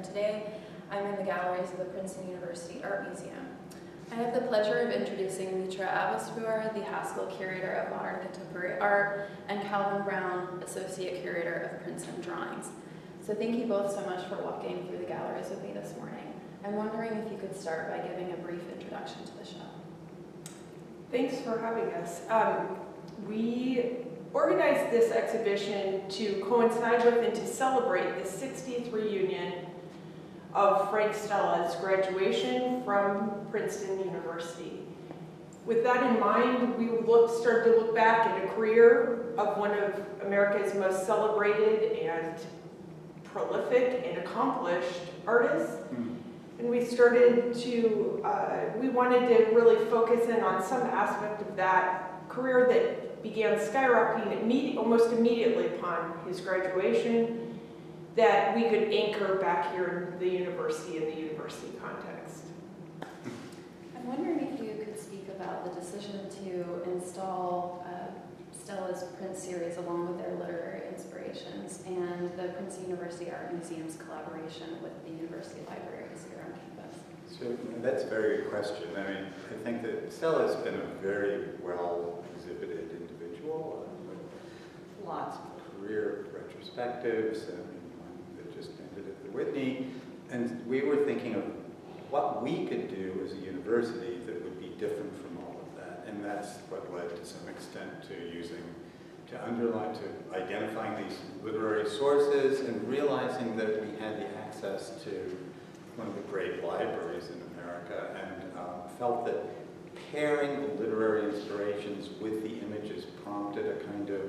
and today I'm in the galleries of the Princeton University Art Museum. I have the pleasure of introducing Mitra Abbaspour, the Haskell Curator of Modern Contemporary Art, and Calvin Brown, Associate Curator of Princeton Drawings. So thank you both so much for walking through the galleries with me this morning. I'm wondering if you could start by giving a brief introduction to the show. Thanks for having us. We organized this exhibition to coincide with and to celebrate the 60th reunion of Frank Stella's graduation from Princeton University. With that in mind, we started to look back at a career of one of America's most celebrated and prolific and accomplished artists. And we started to, we wanted to really focus in on some aspect of that career that began skyrocketing almost immediately upon his graduation, that we could anchor back here in the university context. I'm wondering if you could speak about the decision to install Stella's print series along with their literary inspirations and the Princeton University Art Museum's collaboration with the University Libraries here on campus. So that's a very good question. I mean, I think that Stella's been a very well exhibited individual with lots of career retrospectives. I mean, one that just ended at the Whitney. And we were thinking of what we could do as a university that would be different from all of that. And that's what led to some extent to identifying these literary sources and realizing that we had the access to one of the great libraries in America, and felt that pairing the literary inspirations with the images prompted a kind of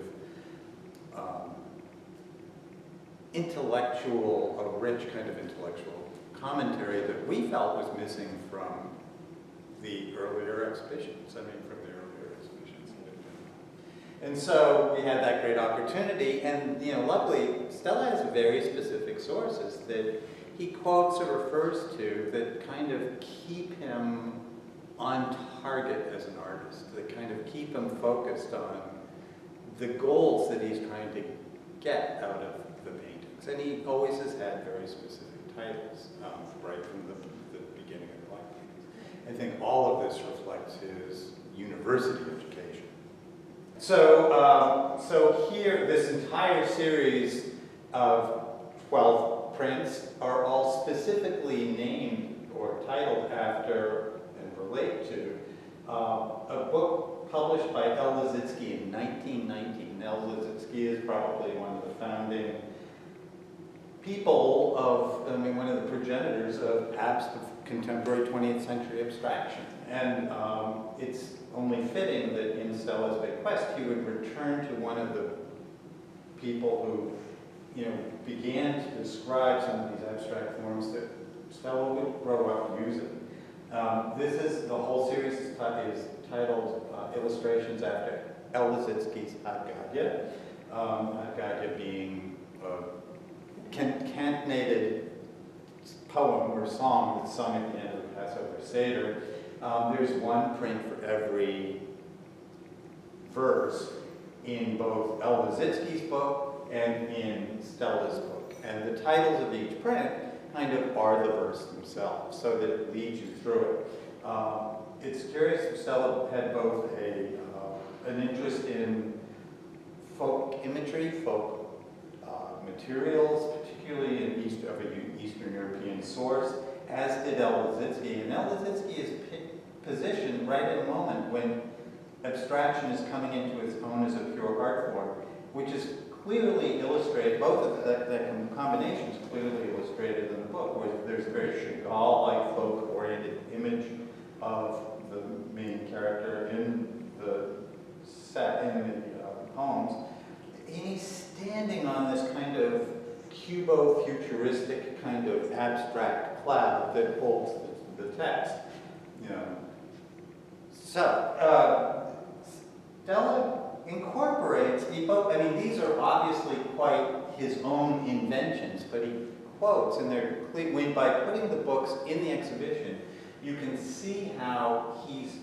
a rich kind of intellectual commentary that we felt was missing from the earlier exhibitions. And so we had that great opportunity, and luckily Stella has very specific sources that he quotes or refers to that kind of keep him on target as an artist, that kind of keep him focused on the goals that he's trying to get out of the paintings. And he always has had very specific titles, right from the beginning of the life paintings. I think all of this reflects his university education. So here, this entire series of 12 prints are all specifically named or titled after and relate to a book published by L. Lissitzky in 1919. L. Lissitzky is probably one of the founding people one of the progenitors of contemporary 20th century abstraction. And it's only fitting that in Stella's bequest he would return to one of the people who began to describe some of these abstract forms that Stella would grow up using. The whole series is titled Illustrations After L. Lissitzky's Adgadya. Adgadya being a cantinated poem or song that's sung at the end of the Passover Seder. There's one print for every verse in both L. Lissitzky's book and in Stella's book. And the titles of each print kind of are the verse themselves, so that it leads you through it. It's curious, Stella had both an interest in folk imagery, folk materials, particularly of an Eastern European source, as did L. Lissitzky. And L. Lissitzky is positioned right at a moment when abstraction is coming into its own as a pure art form, which is clearly illustrated, both of that combination is clearly illustrated in the book, where there's a very Chagall-like folk-oriented image of the main character in the poems. And he's standing on this kind of cubo-futuristic kind of abstract cloud that holds the text. So, Stella incorporates, these are obviously quite his own inventions, but he quotes, and by putting the books in the exhibition, you can see how he's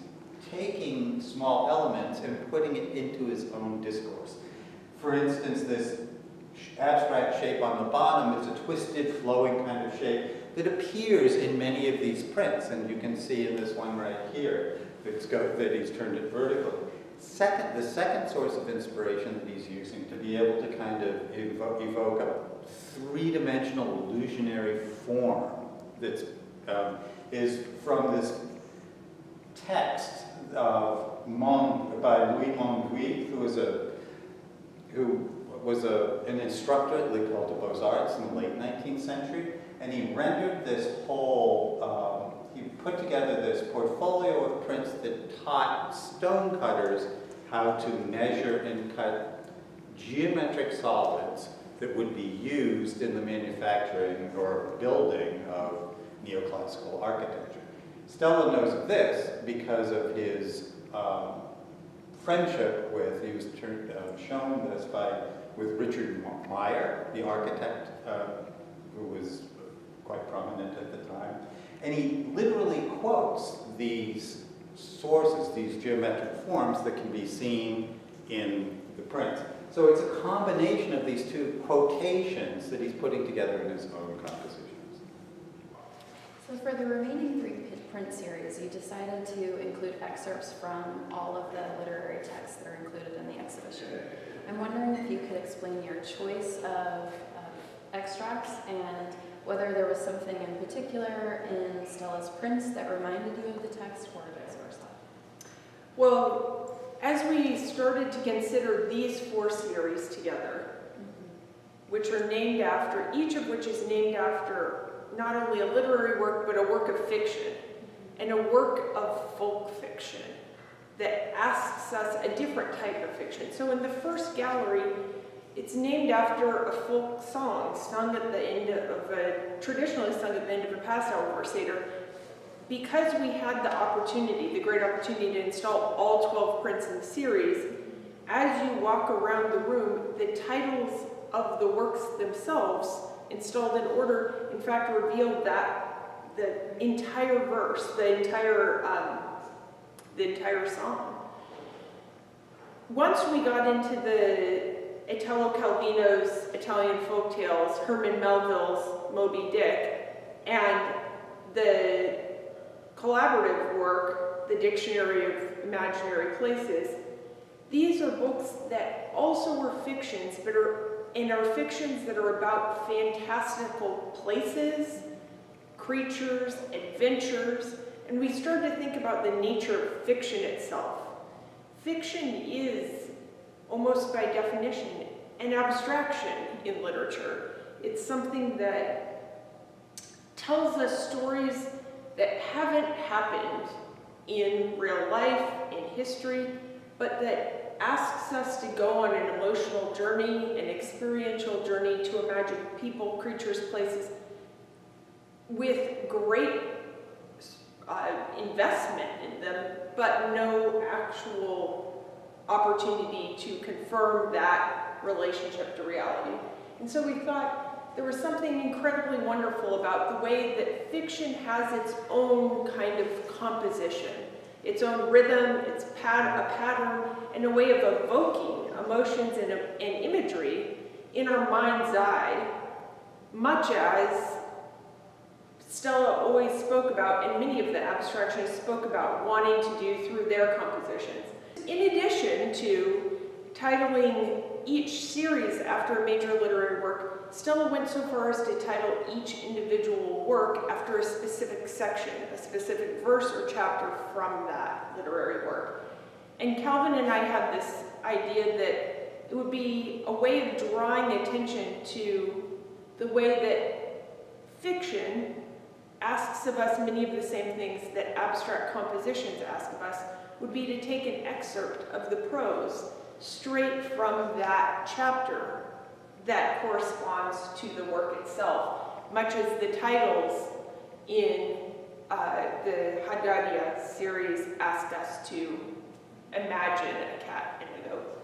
taking small elements and putting it into his own discourse. For instance, this abstract shape on the bottom is a twisted, flowing kind of shape that appears in many of these prints, and you can see in this one right here that he's turned it vertically. The second source of inspiration that he's using to be able to kind of evoke a three-dimensional illusionary form that's is from this text of by Louis Monguy, who was an instructor at l'École des Beaux-Arts in the late 19th century, and he rendered this whole, he put together this portfolio of prints that taught stonecutters how to measure and cut geometric solids that would be used in the manufacturing or building of neoclassical architecture. Stella knows of this because of his friendship with, he was shown this with Richard Meyer, the architect, who was quite prominent at the time. And he literally quotes these sources, these geometric forms that can be seen in the prints. So it's a combination of these two quotations that he's putting together in his own compositions. So for the remaining 3 print series, you decided to include excerpts from all of the literary texts that are included in the exhibition. I'm wondering if you could explain your choice of extracts and whether there was something in particular in Stella's prints that reminded you of the text or vice versa. Well, as we started to consider these 4 series together, which are named after, each of which is named after not only a literary work, but a work of fiction, and a work of folk fiction that asks us a different type of fiction. So in the first gallery, it's named after a folk song sung at the end of traditionally sung at the end of a Passover Seder. Because we had the great opportunity to install all 12 prints in the series, as you walk around the room, the titles of the works themselves, installed in order, in fact, revealed that the entire verse, the entire song. Once we got into the Italo Calvino's Italian folktales, Herman Melville's Moby Dick, and the collaborative work, The Dictionary of Imaginary Places, these are books that also were fictions, but are fictions that are about fantastical places, creatures, adventures, and we started to think about the nature of fiction itself. Fiction is, almost by definition, an abstraction in literature. It's something that tells us stories that haven't happened in real life, in history, but that asks us to go on an emotional journey, an experiential journey to imagine people, creatures, places with great investment in them, but no actual opportunity to confirm that relationship to reality. And so we thought there was something incredibly wonderful about the way that fiction has its own kind of composition, its own rhythm, its a pattern, and a way of evoking emotions and imagery in our mind's eye, much as Stella always spoke about, and many of the abstractionists spoke about wanting to do through their compositions. In addition to titling each series after a major literary work, Stella went so far as to title each individual work after a specific section, a specific verse or chapter from that literary work. And Calvin and I had this idea that it would be a way of drawing attention to the way that fiction asks of us many of the same things that abstract compositions ask of us, would be to take an excerpt of the prose straight from that chapter that corresponds to the work itself, much as the titles in the Haddadia series ask us to imagine a cat and a goat.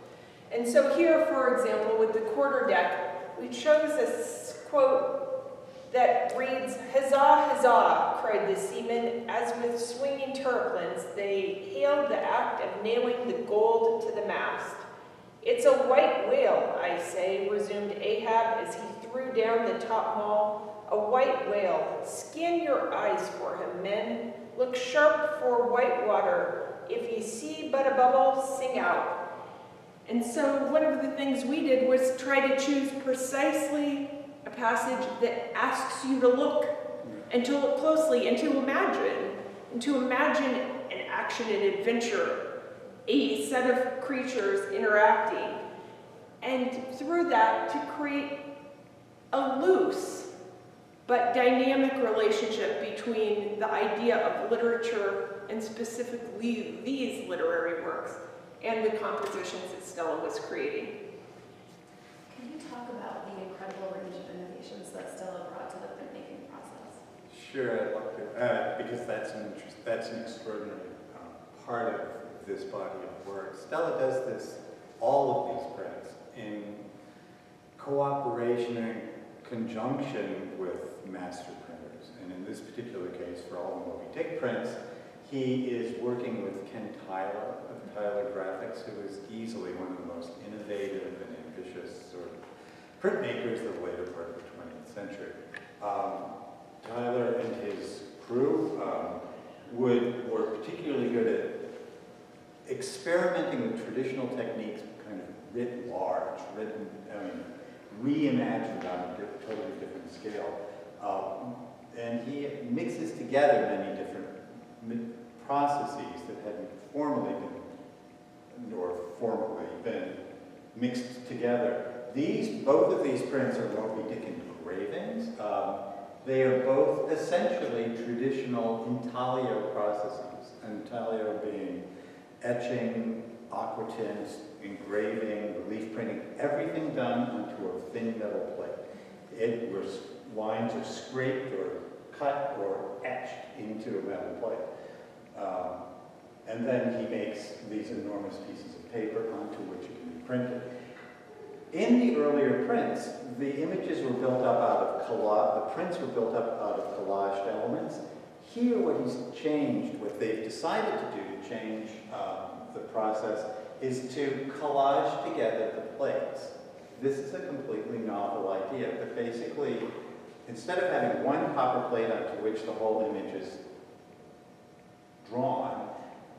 And so here, for example, with the quarter deck, we chose a quote that reads, "Huzzah, huzzah," cried the seamen, as with swinging terraplans they hailed the act of nailing the gold to the mast. "It's a white whale, I say," resumed Ahab, as he threw down the top maul, a white whale. Skin your eyes for him, men. Look sharp for white water. If ye see but a bubble, sing out. And so one of the things we did was try to choose precisely a passage that asks you to look and to look closely and to imagine an action and adventure, a set of creatures interacting, and through that to create a loose but dynamic relationship between the idea of literature and specifically these literary works and the compositions that Stella was creating. Can you talk about the incredible range of innovations that Stella brought to the printmaking process? Sure, I'd love to, because that's an extraordinary part of this body of work. Stella does this, all of these prints, in cooperation and conjunction with master printers. And in this particular case, for all the Moby Dick prints, he is working with Ken Tyler of Tyler Graphics, who is easily one of the most innovative and ambitious sort of printmakers of the later part of the 20th century. Tyler and his crew were particularly good at experimenting with traditional techniques, kind of writ large, reimagined on a totally different scale. And he mixes together many different processes that hadn't formally been mixed together. Both of these prints are Moby Dick engravings. They are both essentially traditional intaglio processes. Intaglio being etching, aquatint, engraving, relief printing, everything done onto a thin metal plate. Where lines are scraped or cut or etched into a metal plate. And then he makes these enormous pieces of paper onto which it can be printed. In the earlier prints, the images were built up out of collage, the prints were built up out of collaged elements. Here, what he's changed, what they've decided to do to change the process, is to collage together the plates. This is a completely novel idea, but basically, instead of having one copper plate onto which the whole image is drawn,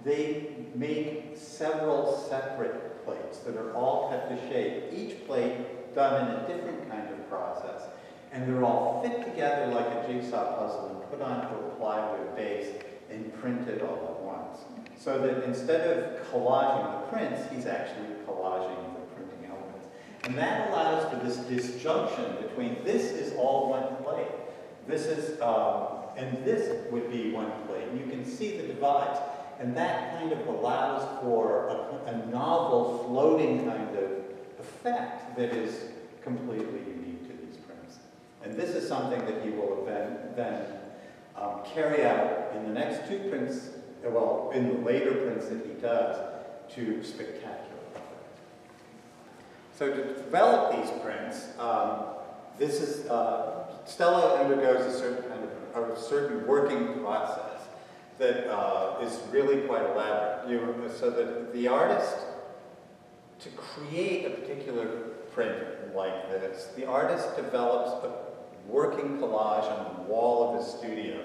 they make several separate plates that are all cut to shape, each plate done in a different kind of process. And they're all fit together like a jigsaw puzzle and put onto a plywood base and printed all at once. So that instead of collaging the prints, he's actually collaging the printing elements. And that allows for this disjunction between this is all one plate. This is, and this would be one plate. And you can see the divides. And that kind of allows for a novel floating kind of effect that is completely unique to these prints. And this is something that he will then carry out in the next two prints, well, in the later prints that he does, to spectacular effect. So to develop these prints, this is, Stella undergoes a certain working process that is really quite elaborate. So that the artist, to create a particular print like this, the artist develops a working collage on the wall of his studio.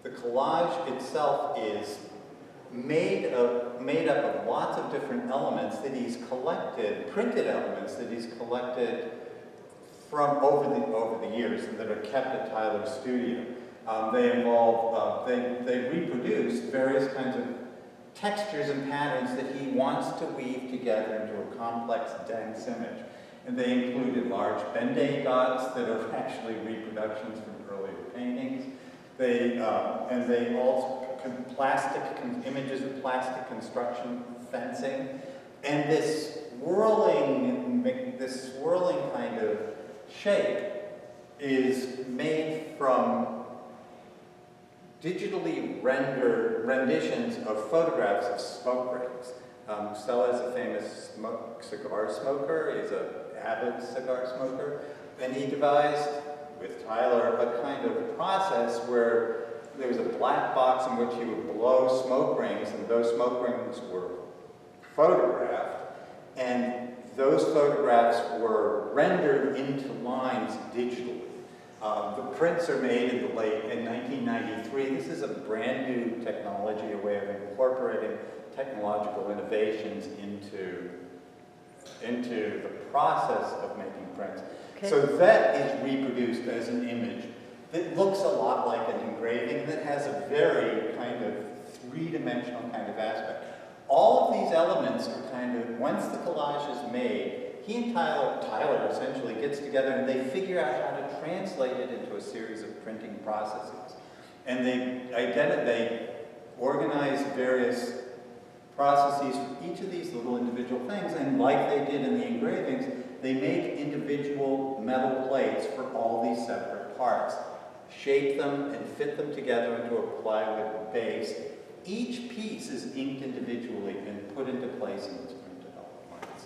The collage itself is made up of lots of different elements that he's collected, printed elements that he's collected from over the years and that are kept at Tyler's studio. They reproduce various kinds of textures and patterns that he wants to weave together into a complex, dense image. And they include enlarged Ben-Day dots that are actually reproductions from earlier paintings. They also images of plastic construction, fencing, and this swirling kind of shape is made from digitally rendered renditions of photographs of smoke rings. Stella is a famous cigar smoker. He's an avid cigar smoker. And he devised, with Tyler, a kind of process where there was a black box in which he would blow smoke rings, and those smoke rings were photographed. And those photographs were rendered into lines digitally. The prints are made in 1993. This is a brand new technology, a way of incorporating technological innovations into the process of making prints. Okay. So that is reproduced as an image that looks a lot like an engraving that has a very kind of three-dimensional kind of aspect. All of these elements are kind of, once the collage is made, he and Tyler essentially gets together and they figure out how to translate it into a series of printing processes. And they organize various processes for each of these little individual things, and like they did in the engravings, they make individual metal plates for all these separate parts, shape them and fit them together into a plywood base. Each piece is inked individually and put into place in its print developments.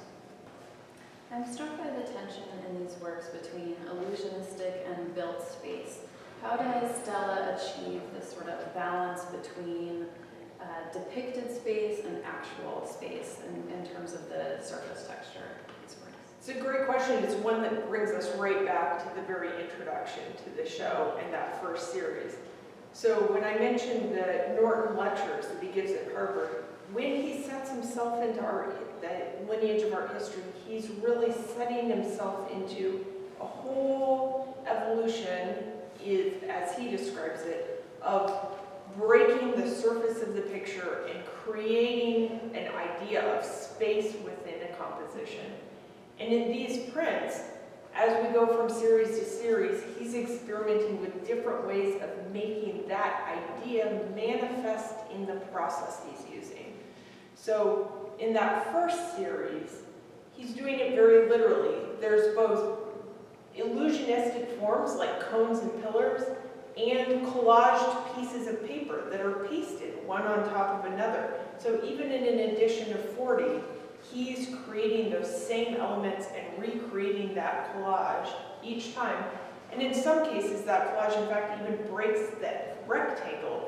I'm struck by the tension in these works between illusionistic and built space. How does Stella achieve this sort of balance between depicted space and actual space in terms of the surface texture of these works? It's a great question. It's one that brings us right back to the very introduction to the show and that first series. So when I mentioned the Norton lectures that he gives at Harvard, when he sets himself into the lineage of art history, he's really setting himself into a whole evolution, as he describes it, of breaking the surface of the picture and creating an idea of space within a composition. And in these prints, as we go from series to series, he's experimenting with different ways of making that idea manifest in the process he's using. So in that first series, he's doing it very literally. There's both illusionistic forms like cones and pillars and collaged pieces of paper that are pasted one on top of another. So even in an edition of 40, he's creating those same elements and recreating that collage each time. And in some cases, that collage, in fact, even breaks that rectangle,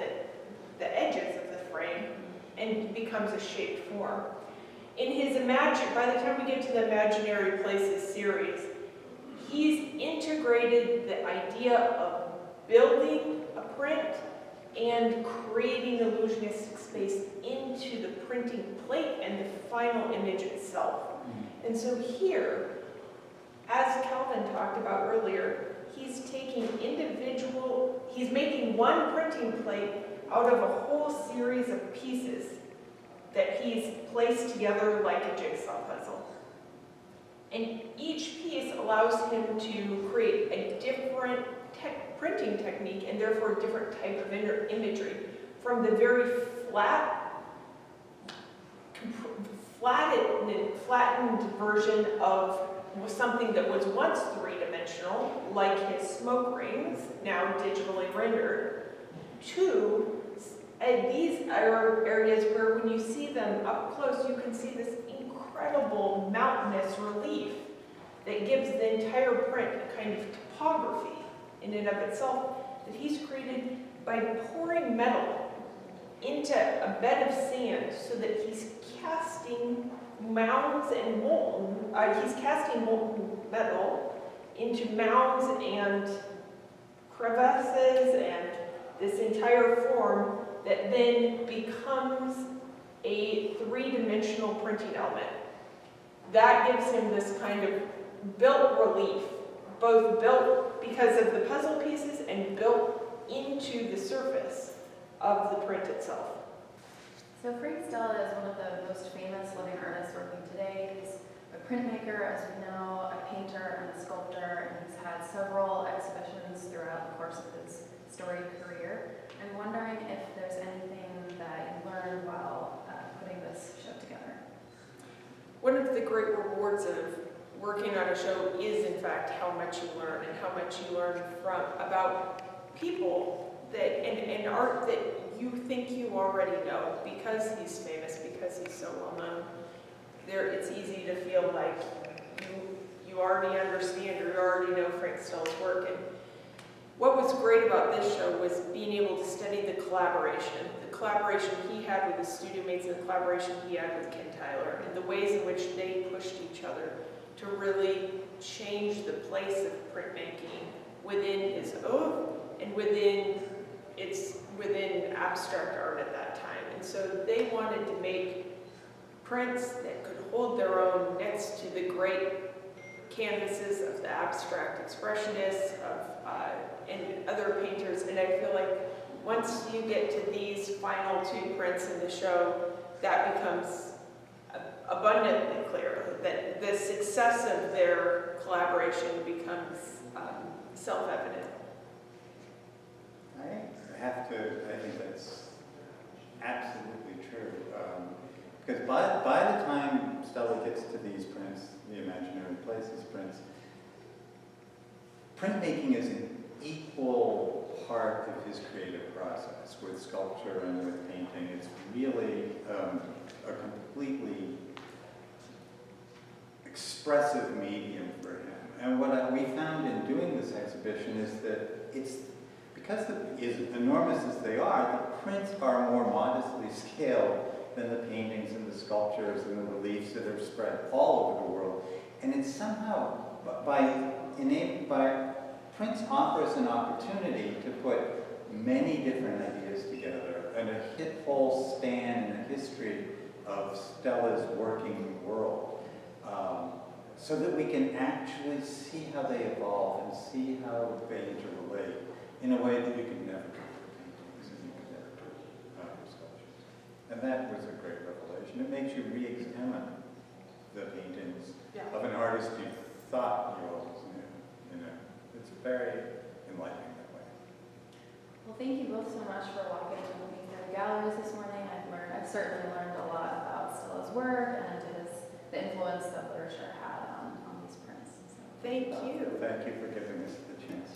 the edges of the frame, and becomes a shaped form. In his by the time we get to the Imaginary Places series, he's integrated the idea of building a print and creating illusionistic space into the printing plate and the final image itself. And so here, as Calvin talked about earlier, he's making one printing plate out of a whole series of pieces that he's placed together like a jigsaw puzzle. And each piece allows him to create a different printing technique and therefore a different type of imagery. From the very flattened version of something that was once three-dimensional, like his smoke rings, now digitally rendered, to these are areas where when you see them up close, you can see this incredible mountainous relief that gives the entire print a kind of topography in and of itself that he's created by pouring metal into a bed of sand so that he's casting mounds and molten metal into mounds and crevasses and this entire form that then becomes a three-dimensional printing element. That gives him this kind of built relief, both built because of the puzzle pieces and built into the surface of the print itself. So Frank Stella is one of the most famous living artists working today. He's a printmaker, as we know, a painter and a sculptor, and he's had several exhibitions throughout the course of his storied career. I'm wondering if there's anything that you learned while putting this show together. One of the great rewards of working on a show is, in fact, how much you learn and how much you learn about people that and art that you think you already know because he's famous, because he's so well known. It's easy to feel like you already understand or you already know Frank Stella's work. And what was great about this show was being able to study the collaboration he had with his studio mates and the collaboration he had with Ken Tyler, and the ways in which they pushed each other to really change the place of printmaking within his oeuvre and within abstract art at that time. And so they wanted to make prints that could hold their own next to the great canvases of the abstract expressionists and other painters. And I feel like once you get to these final two prints in the show, that becomes abundantly clear that the success of their collaboration becomes self-evident. I think that's absolutely true. Because by the time Stella gets to these prints, the Imaginary Places prints, printmaking is an equal part of his creative process with sculpture and with painting. It's really a completely expressive medium for him. And what we found in doing this exhibition is that it's, because as enormous as they are, the prints are more modestly scaled than the paintings and the sculptures and the reliefs that are spread all over the world. And it's somehow, Prince offers an opportunity to put many different ideas together and a whole span in the history of Stella's working world, so that we can actually see how they evolve and see how they interrelate in a way that you could never do for paintings and you could never do for sculptures. And that was a great revelation. It makes you re-examine the paintings of an artist you thought you always knew. You know, it's very enlightening that way. Well, thank you both so much for walking with me through the galleries this morning. I've certainly learned a lot about Stella's work and the influence that literature had on these prints. So, Thank you. Thank you for giving us the chance.